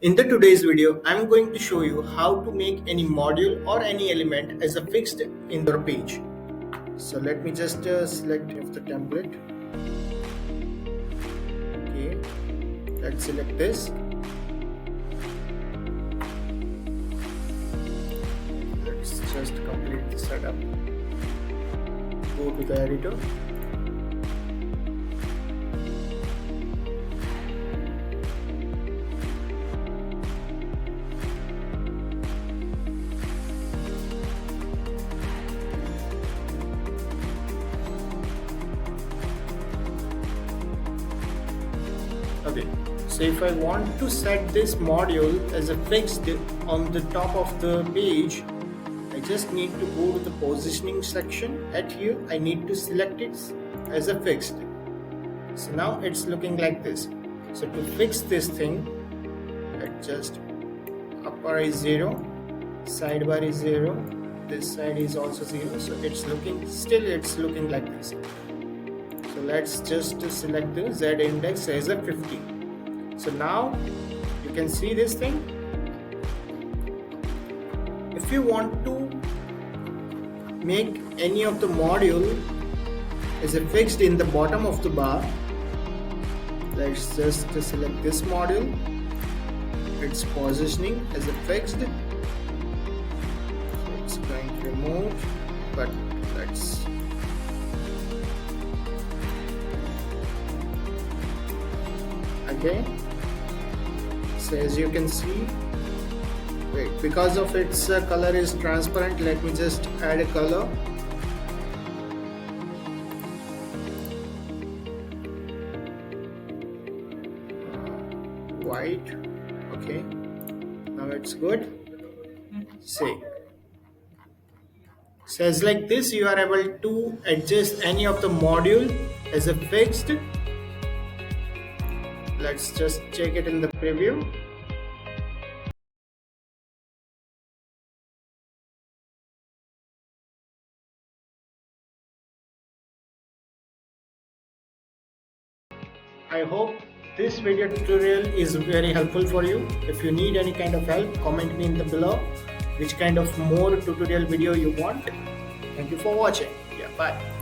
In the today's video, I'm going to show you how to make any module or any element as a fixed in your page. So let me just select the template. Okay, let's select this. Let's just complete the setup. Go to the editor. Okay, so if I want to set this module as a fixed on the top of the page, I just need to go to the positioning section. At here, I need to select it as a fixed. So now it's looking like this. So to fix this thing, let's just upper is 0, sidebar is 0, this side is also 0. So it's looking like this. So let's just select the Z index as a 50. So now you can see this thing. If you want to make any of the module as a fixed in the bottom of the bar, let's just select this module. Its positioning as a fixed. So it's going to remove, but let's okay. So as you can see, because of its color is transparent, let me just add a color. White. Okay, now it's good. See, says like this, you are able to adjust any of the module as a fixed. Let's just check it in the preview. I hope this video tutorial is very helpful for you. If you need any kind of help, comment me in the below which kind of more tutorial video you want. Thank you for watching. Yeah, bye.